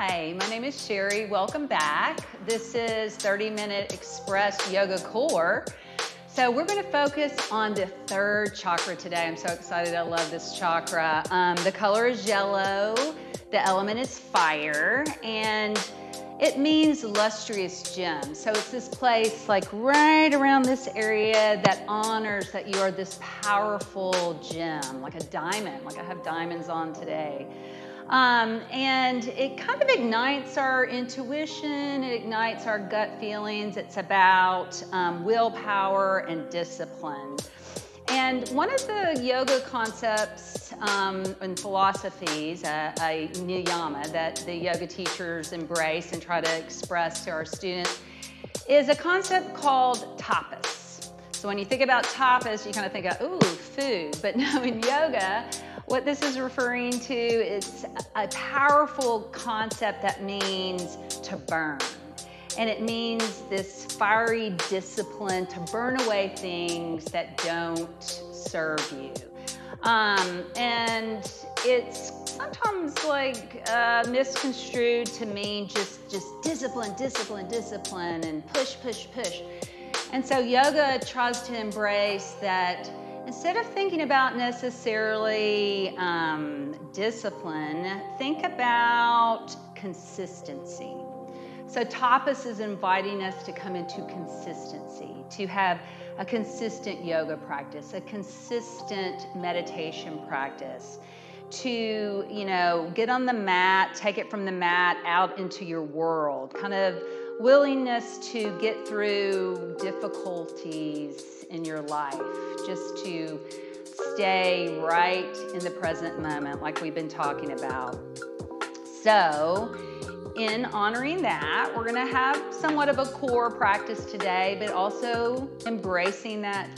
Hi, my name is Sherri. Welcome back. This is 30-minute Express Yoga Core. So we're going to focus on the third chakra today. I'm so excited. I love this chakra. The color is yellow. The element is fire. And it means lustrous gem. So it's this place like right around this area that honors that you are this powerful gem, like a diamond, like I have diamonds on today. And it kind of ignites our intuition, it ignites our gut feelings. It's about willpower and discipline. And one of the yoga concepts and philosophies, a niyama that the yoga teachers embrace and try to express to our students, is a concept called tapas. So when you think about tapas, you kind of think of, ooh, food. But no, in yoga, what this is referring to is a powerful concept that means to burn. And it means this fiery discipline to burn away things that don't serve you. And it's sometimes like misconstrued to mean just discipline, and push. And so yoga tries to embrace that instead of thinking about necessarily discipline, think about consistency. So tapas is inviting us to come into consistency, to have a consistent yoga practice, a consistent meditation practice, to, get on the mat, take it from the mat out into your world, kind of willingness to get through difficulties in your life, just to stay right in the present moment like we've been talking about. So, in honoring that, we're going to have somewhat of a core practice today, but also embracing that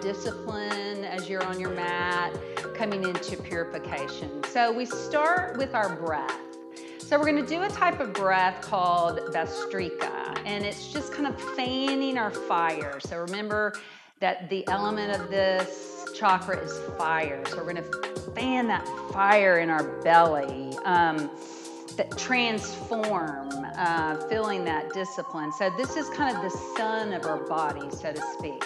discipline as you're on your mat, coming into purification. So we start with our breath. So we're going to do a type of breath called Vastrika, and it's just kind of fanning our fire. So remember that the element of this chakra is fire. So we're going to fan that fire in our belly. That transform, feeling that discipline. So this is kind of the sun of our body, so to speak.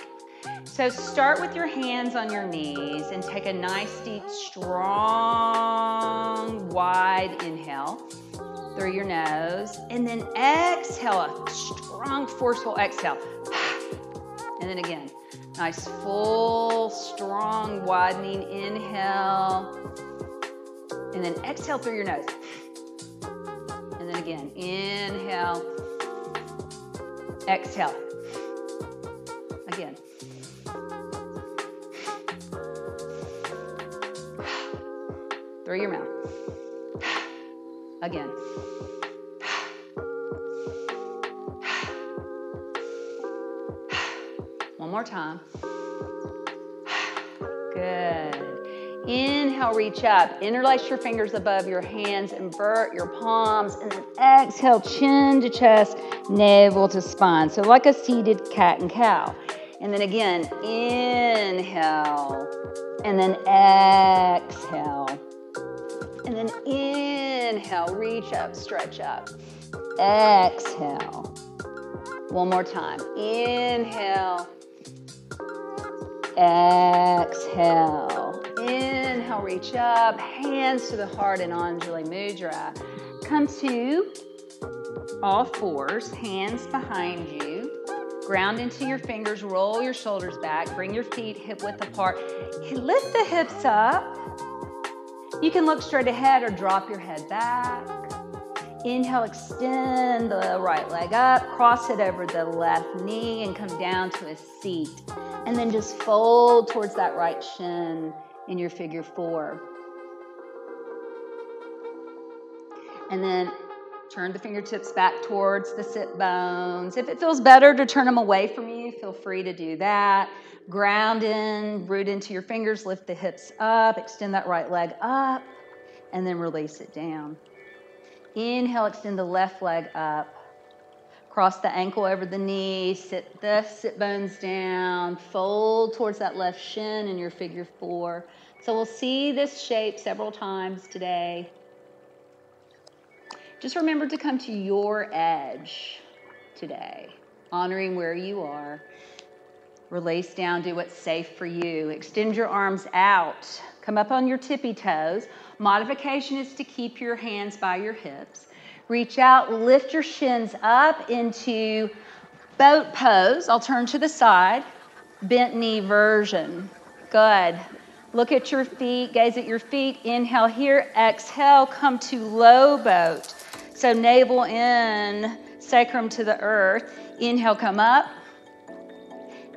So start with your hands on your knees and take a nice, deep, strong, wide inhale through your nose. And then exhale, a strong, forceful exhale. And then again, nice, full, strong, widening inhale. And then exhale through your nose. And then again, inhale, exhale. Again. Through your mouth. Again. One more time. Good. Inhale, reach up. Interlace your fingers above your hands, invert your palms, and then exhale, chin to chest, navel to spine. So like a seated cat and cow. And then again, inhale, and then exhale. And then inhale, reach up, stretch up. Exhale. One more time. Inhale. Exhale. Inhale, reach up, hands to the heart in Anjali Mudra. Come to all fours, hands behind you. Ground into your fingers, roll your shoulders back, bring your feet hip width apart. Lift the hips up. You can look straight ahead or drop your head back. Inhale, extend the right leg up, cross it over the left knee and come down to a seat. And then just fold towards that right shin in your figure four. And then turn the fingertips back towards the sit bones. If it feels better to turn them away from you, feel free to do that. Ground in, root into your fingers, lift the hips up, extend that right leg up, and then release it down. Inhale, extend the left leg up. Cross the ankle over the knee, sit the sit bones down, fold towards that left shin in your figure four. So we'll see this shape several times today. Just remember to come to your edge today, honoring where you are. Release down, do what's safe for you. Extend your arms out. Come up on your tippy toes. Modification is to keep your hands by your hips. Reach out, lift your shins up into boat pose. I'll turn to the side. Bent knee version. Good. Look at your feet, gaze at your feet. Inhale here, exhale, come to low boat. So navel in, sacrum to the earth. Inhale, come up.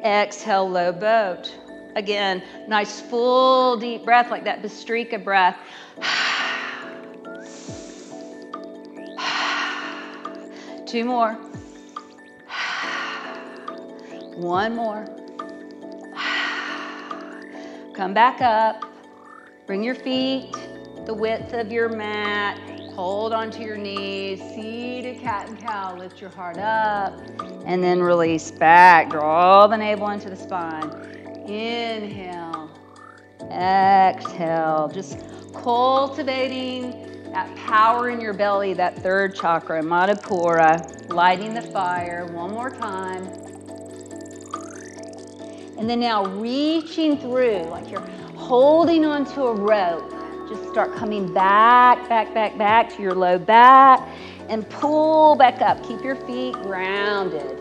Exhale, low boat. Again, nice full deep breath like that Bhastrika breath. Two more. One more. Come back up. Bring your feet the width of your mat. Hold onto your knees. Seated cat and cow. Lift your heart up. And then release back. Draw the navel into the spine. Inhale. Exhale. Just cultivating that power in your belly, that third chakra, Manipura. Lighting the fire. One more time. And then now reaching through, like you're holding onto a rope. Just start coming back, back, back, back to your low back and pull back up. Keep your feet grounded.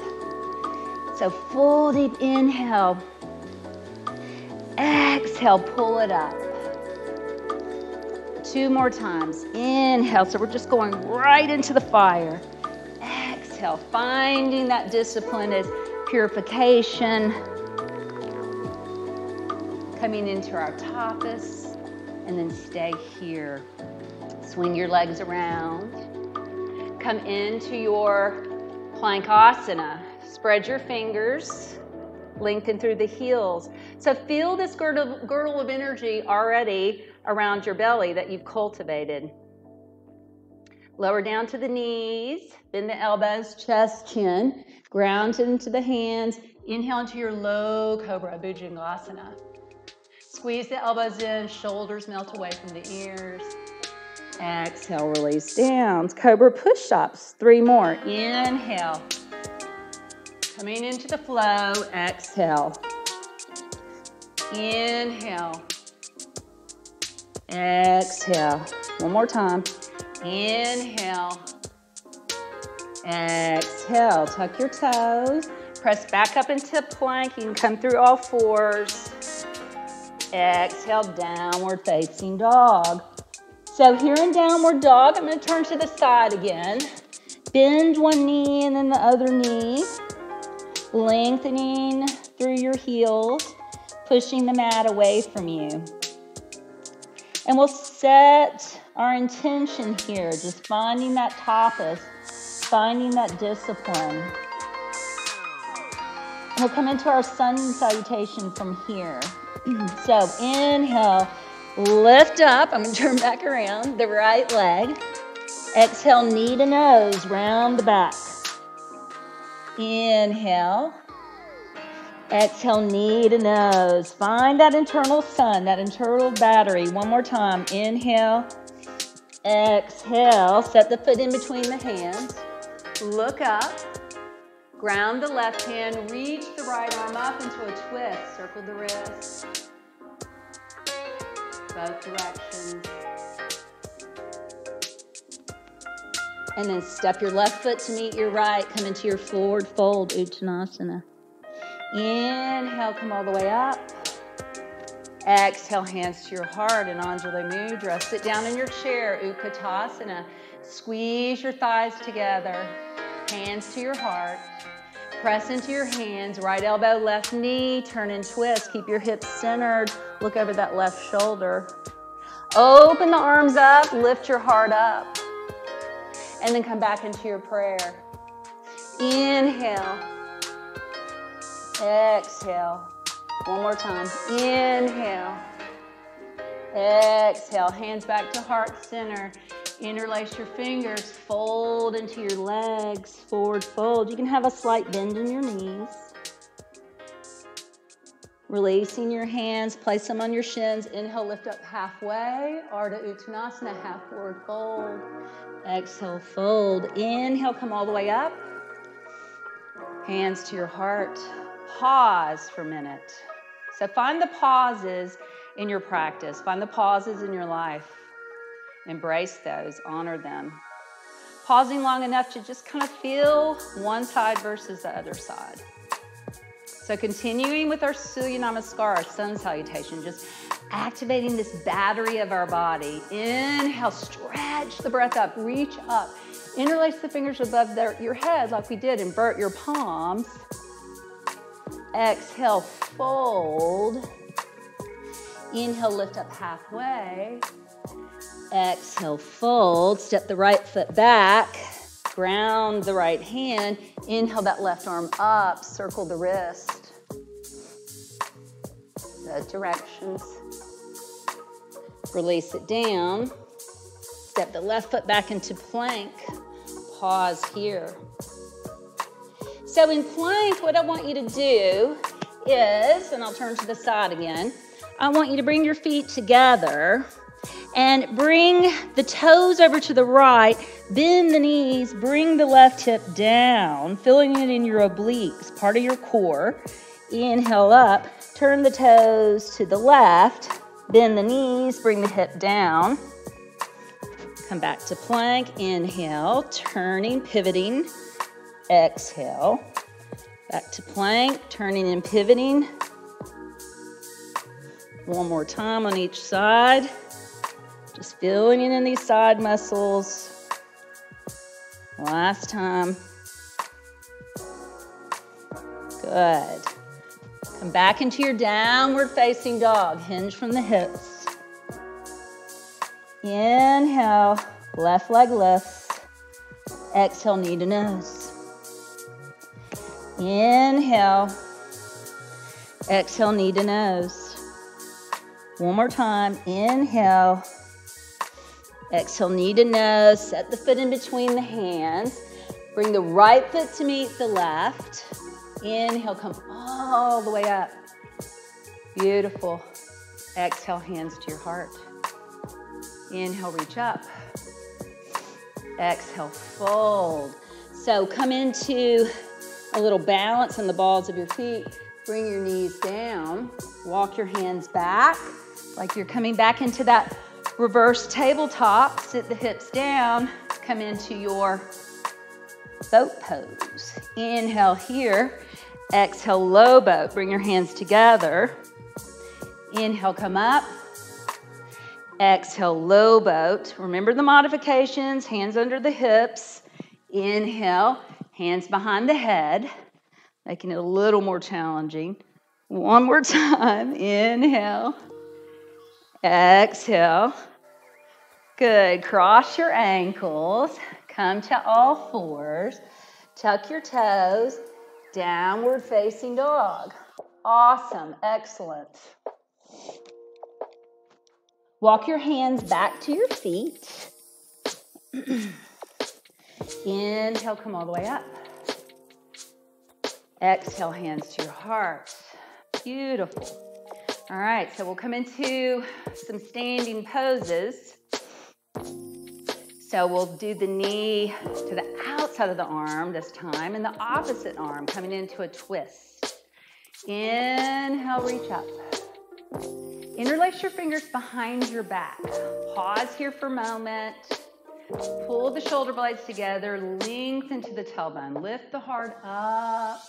So full deep inhale. Exhale, pull it up. Two more times. Inhale, so we're just going right into the fire. Exhale, finding that discipline as purification. Coming into our tapas. And then stay here. Swing your legs around. Come into your Plankasana. Spread your fingers. Lengthen through the heels. So feel this girdle of energy already around your belly that you've cultivated. Lower down to the knees. Bend the elbows, chest, chin. Ground into the hands. Inhale into your low cobra, Bhujangasana. Squeeze the elbows in, shoulders melt away from the ears. Exhale, release down. Cobra push-ups. 3 more. Inhale. Coming into the flow. Exhale. Inhale. Exhale. One more time. Inhale. Exhale. Tuck your toes. Press back up into plank. You can come through all fours. Exhale, downward facing dog. So here in downward dog, I'm going to turn to the side again. Bend one knee and then the other knee. Lengthening through your heels, pushing the mat away from you. And we'll set our intention here, just finding that tapas, finding that discipline. And we'll come into our sun salutation from here. So inhale, lift up. I'm going to turn back around the right leg. Exhale, knee to nose, round the back. Inhale. Exhale, knee to nose. Find that internal sun, that internal battery. One more time. Inhale. Exhale. Set the foot in between the hands. Look up. Ground the left hand, reach the right arm up into a twist. Circle the wrist. Both directions. And then step your left foot to meet your right. Come into your forward fold, Uttanasana. Inhale, come all the way up. Exhale, hands to your heart in Anjali Mudra. Sit down in your chair, Utkatasana. Squeeze your thighs together. Hands to your heart. Press into your hands, right elbow, left knee, turn and twist. Keep your hips centered. Look over that left shoulder. Open the arms up, lift your heart up. And then come back into your prayer. Inhale. Exhale. One more time. Inhale. Exhale. Hands back to heart center. Interlace your fingers, fold into your legs, forward fold. You can have a slight bend in your knees. Releasing your hands, place them on your shins. Inhale, lift up halfway. Ardha Uttanasana, half forward fold. Exhale, fold. Inhale, come all the way up. Hands to your heart. Pause for a minute. So find the pauses in your practice. Find the pauses in your life. Embrace those. Honor them. Pausing long enough to just kind of feel one side versus the other side. So continuing with our Surya Namaskar, our sun salutation, just activating this battery of our body. Inhale, stretch the breath up, reach up. Interlace the fingers above your head like we did. Invert your palms. Exhale, fold. Inhale, lift up halfway. Exhale, fold. Step the right foot back. Ground the right hand. Inhale that left arm up. Circle the wrist. The directions. Release it down. Step the left foot back into plank. Pause here. So in plank, what I want you to do is, and I'll turn to the side again, I want you to bring your feet together and bring the toes over to the right, bend the knees, bring the left hip down, filling it in your obliques, part of your core. Inhale up, turn the toes to the left, bend the knees, bring the hip down. Come back to plank, inhale, turning, pivoting, exhale. Back to plank, turning and pivoting. One more time on each side. Just filling in these side muscles. Last time. Good. Come back into your downward facing dog. Hinge from the hips. Inhale, left leg lifts. Exhale, knee to nose. Inhale. Exhale, knee to nose. One more time. Inhale. Exhale, knee to nose. Set the foot in between the hands. Bring the right foot to meet the left. Inhale, come all the way up. Beautiful. Exhale, hands to your heart. Inhale, reach up. Exhale, fold. So come into a little balance on the balls of your feet. Bring your knees down. Walk your hands back like you're coming back into that reverse tabletop. Sit the hips down. Come into your boat pose. Inhale here. Exhale, low boat. Bring your hands together. Inhale, come up. Exhale, low boat. Remember the modifications. Hands under the hips. Inhale, hands behind the head. Making it a little more challenging. One more time. Inhale. Exhale. Good. Cross your ankles. Come to all fours. Tuck your toes. Downward facing dog. Awesome. Excellent. Walk your hands back to your feet. Inhale, come all the way up. Exhale, hands to your heart. Beautiful. All right, so we'll come into some standing poses. So we'll do the knee to the outside of the arm this time, and the opposite arm coming into a twist. Inhale, reach up. Interlace your fingers behind your back. Pause here for a moment. Pull the shoulder blades together, lengthen to the tailbone. Lift the heart up.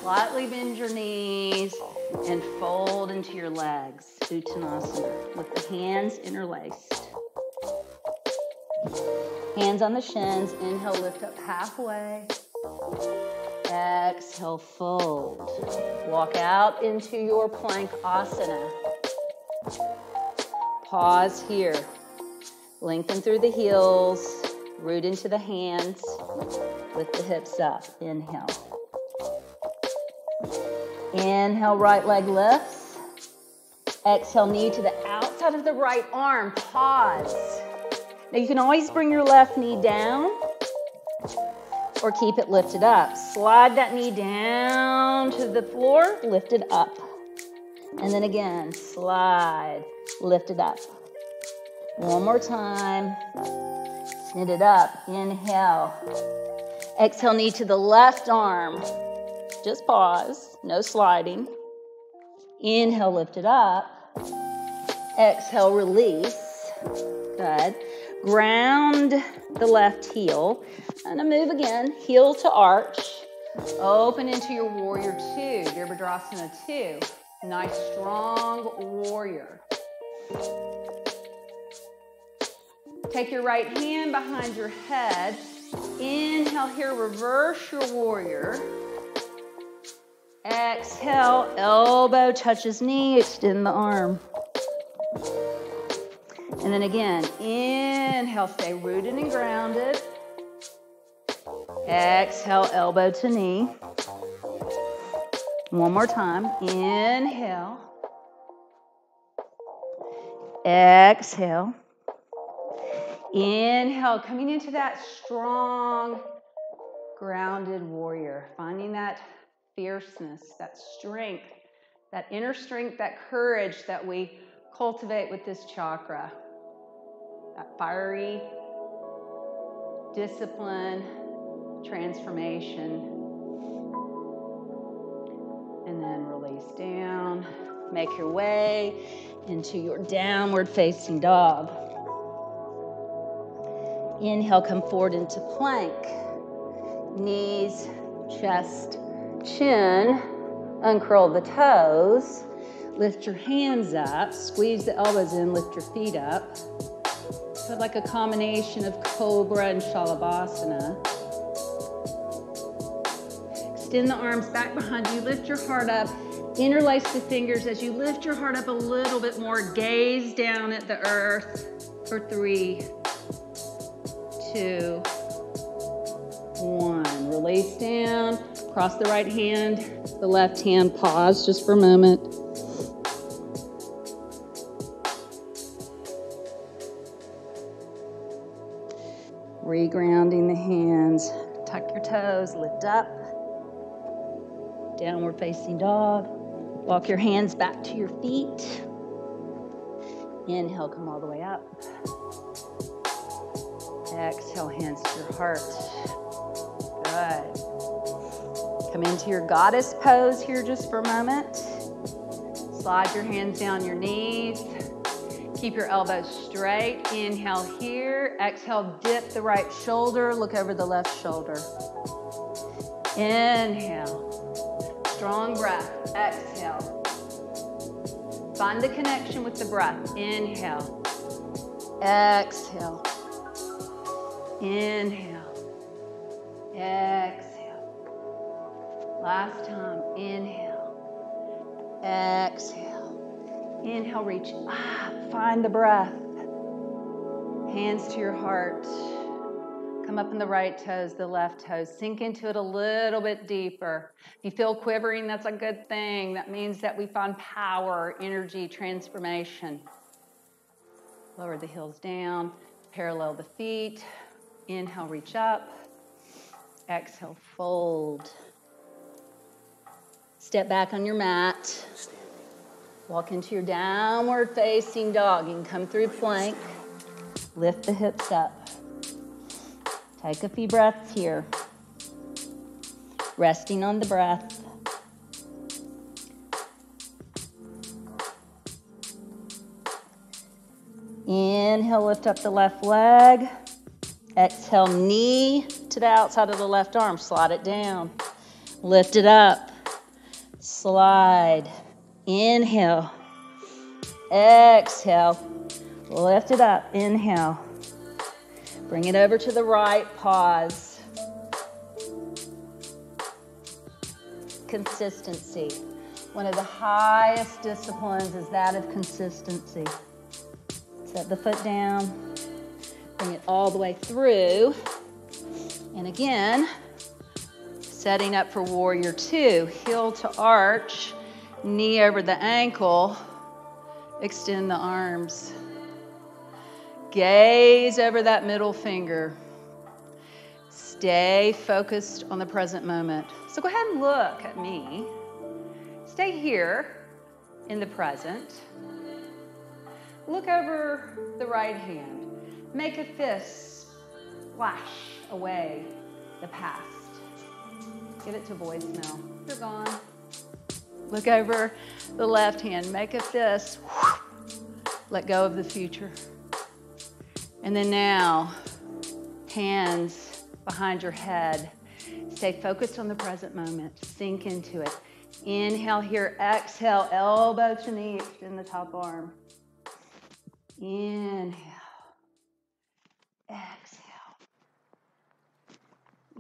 Slightly bend your knees and fold into your legs. Uttanasana with the hands interlaced. Hands on the shins. Inhale, lift up halfway. Exhale, fold. Walk out into your plank asana. Pause here. Lengthen through the heels. Root into the hands. Lift the hips up. Inhale. Inhale, right leg lifts. Exhale, knee to the outside of the right arm. Pause. Now you can always bring your left knee down or keep it lifted up. Slide that knee down to the floor, lift it up. And then again, slide, lift it up. One more time. Knit it up. Inhale. Exhale, knee to the left arm. Just pause. No sliding. Inhale, lift it up. Exhale, release. Good. Ground the left heel. And a move again. Heel to arch. Open into your warrior two. Virabhadrasana 2. Nice, strong warrior. Take your right hand behind your head. Inhale here, reverse your warrior. Exhale, elbow touches knee, extend the arm. And then again, inhale, stay rooted and grounded. Exhale, elbow to knee. One more time, inhale. Exhale. Inhale, coming into that strong, grounded warrior. Finding that fierceness, that strength, that inner strength, that courage that we cultivate with this chakra. That fiery discipline, transformation. And then release down. Make your way into your downward facing dog. Inhale, come forward into plank. Knees, chest, chin. Uncurl the toes. Lift your hands up. Squeeze the elbows in. Lift your feet up. So like a combination of cobra and shalabhasana. Extend the arms back behind you. Lift your heart up. Interlace the fingers. As you lift your heart up a little bit more, gaze down at the earth for 3, 2, 1. Release down. Cross the right hand, the left hand. Pause just for a moment. Regrounding the hands. Tuck your toes, lift up. Downward facing dog. Walk your hands back to your feet. Inhale, come all the way up. Exhale, hands to your heart. Good. Come into your goddess pose here just for a moment. Slide your hands down your knees. Keep your elbows straight. Inhale here. Exhale, dip the right shoulder. Look over the left shoulder. Inhale. Strong breath. Exhale. Find the connection with the breath. Inhale. Exhale. Inhale. Exhale. Last time. Inhale. Exhale. Inhale, reach up. Find the breath. Hands to your heart. Come up in the right toes, the left toes. Sink into it a little bit deeper. If you feel quivering, that's a good thing. That means that we find power, energy, transformation. Lower the heels down. Parallel the feet. Inhale, reach up. Exhale, fold. Step back on your mat. Walk into your downward facing dog. You can come through plank. Lift the hips up. Take a few breaths here. Resting on the breath. Inhale, lift up the left leg. Exhale, knee to the outside of the left arm. Slide it down. Lift it up. Slide. Inhale. Exhale. Lift it up. Inhale. Bring it over to the right. Pause. Consistency. One of the highest disciplines is that of consistency. Set the foot down. Bring it all the way through. And again, setting up for warrior two. Heel to arch. Knee over the ankle. Extend the arms. Gaze over that middle finger. Stay focused on the present moment. So go ahead and look at me. Stay here in the present. Look over the right hand. Make a fist splash away the past. Give it to voicemail. They're gone. Look over the left hand. Make a fist. Let go of the future. And then now, hands behind your head. Stay focused on the present moment. Sink into it. Inhale here. Exhale. Elbow to knee. Extend the top arm. Inhale. Exhale.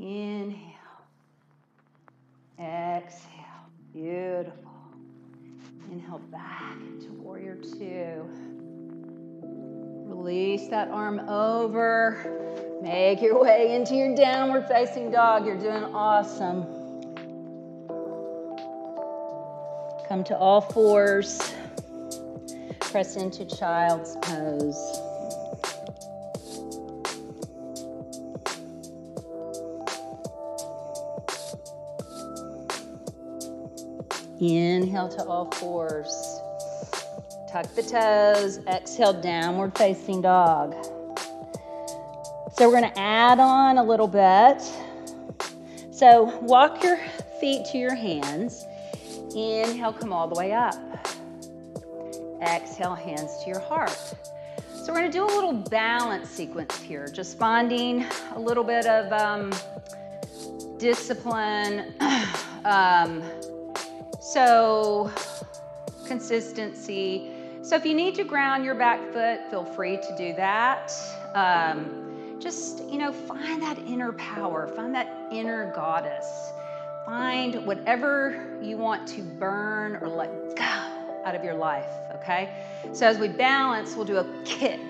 Inhale. Exhale. Beautiful. Inhale back into warrior two. Release that arm over. Make your way into your downward facing dog. You're doing awesome. Come to all fours. Press into child's pose. Inhale to all fours. Tuck the toes. Exhale, downward facing dog. So we're going to add on a little bit. So walk your feet to your hands. Inhale, come all the way up. Exhale, hands to your heart. So we're going to do a little balance sequence here, just finding a little bit of discipline. So consistency. So if you need to ground your back foot, feel free to do that. Just, find that inner power, find that inner goddess. Find whatever you want to burn or let go out of your life, okay? So as we balance, we'll do a kick,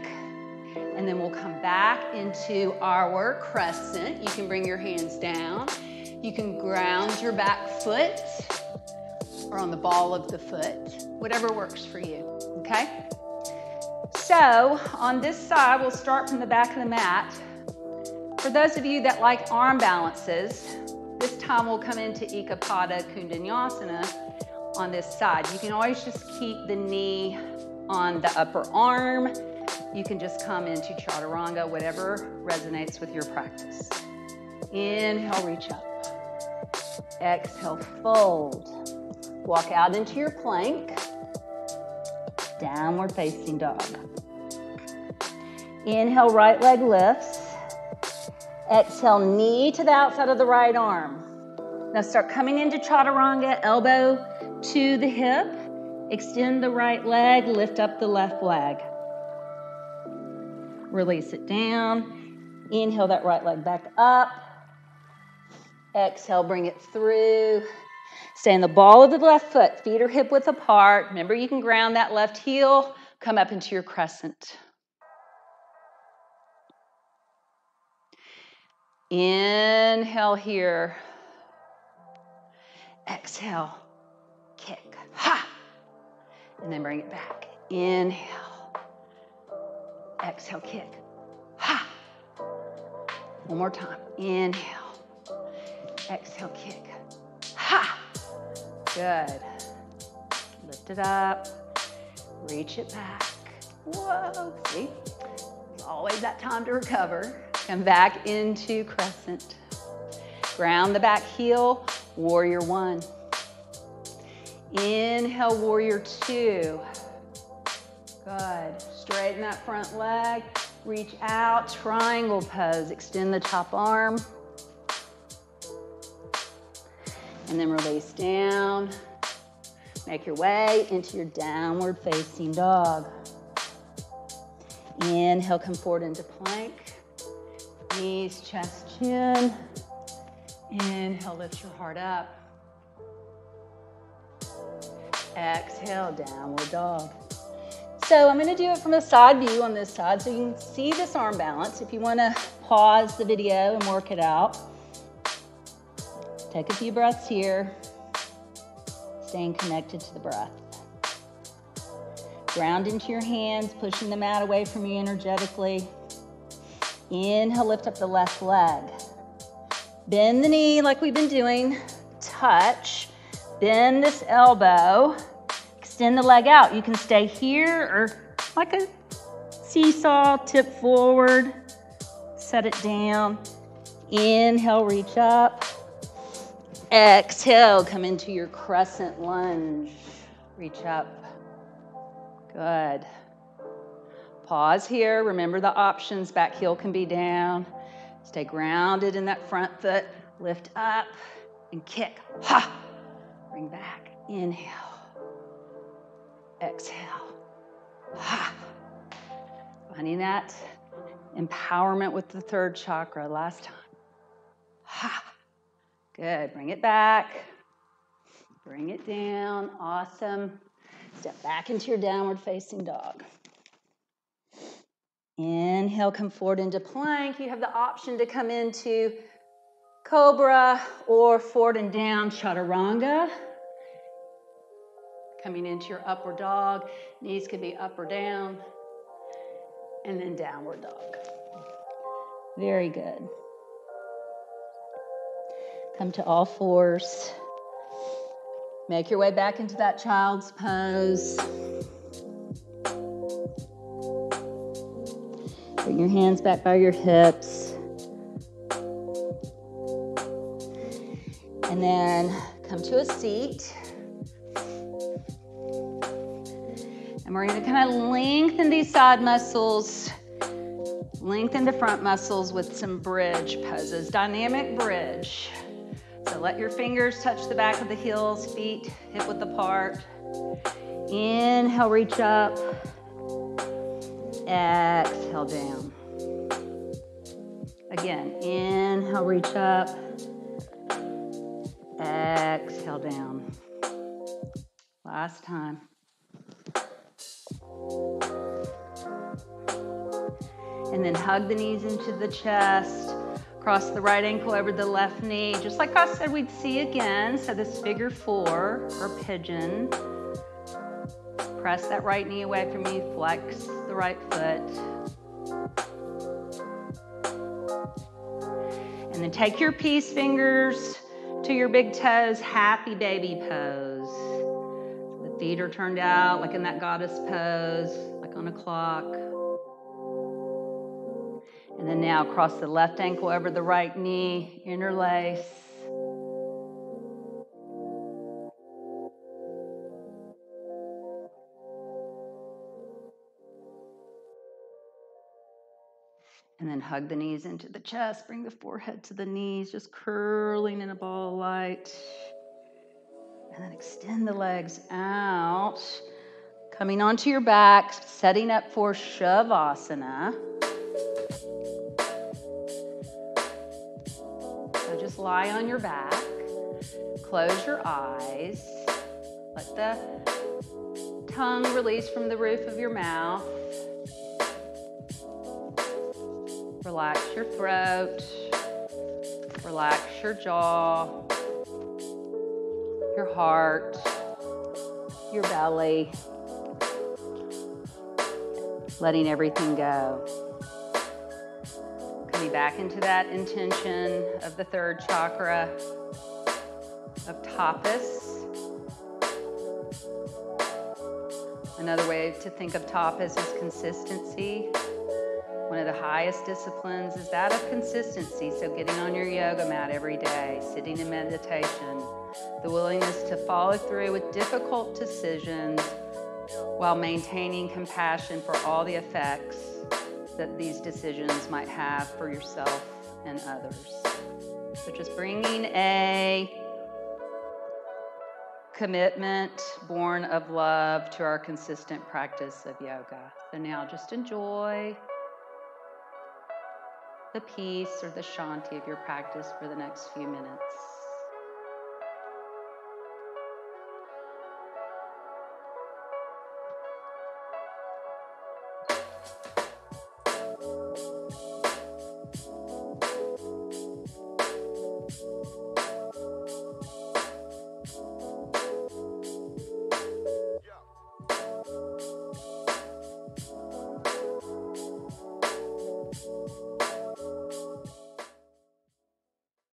and then we'll come back into our crescent. You can bring your hands down. You can ground your back foot or on the ball of the foot, whatever works for you, okay? So on this side, we'll start from the back of the mat. For those of you that like arm balances, this time we'll come into Ekapada Kundanyasana on this side. You can always just keep the knee on the upper arm. You can just come into Chaturanga, whatever resonates with your practice. Inhale, reach up. Exhale, fold. Walk out into your plank. Downward facing dog. Inhale, right leg lifts. Exhale, knee to the outside of the right arm. Now start coming into Chaturanga, elbow to the hip. Extend the right leg, lift up the left leg. Release it down. Inhale that right leg back up. Exhale, bring it through. Stay in the ball of the left foot. Feet are hip width apart. Remember, you can ground that left heel. Come up into your crescent. Inhale here. Exhale. Kick. Ha! And then bring it back. Inhale. Exhale, kick. Ha! One more time. Inhale. Exhale, kick. Ha! Good. Lift it up. Reach it back. Whoa. See? It's always that time to recover. Come back into crescent. Ground the back heel. Warrior one. Inhale, warrior two. Good. Straighten that front leg. Reach out. Triangle pose. Extend the top arm. And then release down. Make your way into your downward facing dog. Inhale, come forward into plank. Knees, chest, chin. Inhale, lift your heart up. Exhale, downward dog. So I'm gonna do it from a side view on this side so you can see this arm balance. If you wanna pause the video and work it out. Take a few breaths here, staying connected to the breath. Ground into your hands, pushing the mat away from you energetically. Inhale, lift up the left leg. Bend the knee like we've been doing. Touch. Bend this elbow. extend the leg out. You can stay here or like a seesaw, tip forward, set it down. Inhale, reach up. Exhale, come into your crescent lunge. Reach up. Good. Pause here. Remember the options. Back heel can be down. Stay grounded in that front foot. Lift up and kick. Ha! Bring back. Inhale. Exhale. Ha! Finding that empowerment with the third chakra. Last time. Ha! Good. Bring it back. Bring it down. Awesome. Step back into your downward facing dog. Inhale, come forward into plank. You have the option to come into cobra or forward and down chaturanga. Coming into your upward dog. Knees can be up or down. And then downward dog. Very good. Come to all fours. Make your way back into that child's pose. Bring your hands back by your hips. And then come to a seat. And we're going to kind of lengthen these side muscles, lengthen the front muscles with some bridge poses, dynamic bridge. So let your fingers touch the back of the heels, feet hip width apart. Inhale, reach up. Exhale, down. Again, inhale, reach up. Exhale, down. Last time. And then hug the knees into the chest. Cross the right ankle over the left knee. Just like I said we'd see again. So this figure four or pigeon. Press that right knee away from you. Flex the right foot. And then take your peace fingers to your big toes. Happy baby pose. The feet are turned out like in that goddess pose, like on a clock. And then now cross the left ankle over the right knee, interlace. And then hug the knees into the chest, bring the forehead to the knees, just curling in a ball of light. And then extend the legs out, coming onto your back, setting up for Shavasana. So just lie on your back, close your eyes, let the tongue release from the roof of your mouth. Relax your throat, relax your jaw, your heart, your belly, letting everything go. Coming back into that intention of the third chakra of tapas. Another way to think of tapas is consistency. One of the highest disciplines is that of consistency. So getting on your yoga mat every day, sitting in meditation, the willingness to follow through with difficult decisions while maintaining compassion for all the effects that these decisions might have for yourself and others. So just bringing a commitment born of love to our consistent practice of yoga. So now just enjoy the peace or the shanti of your practice for the next few minutes.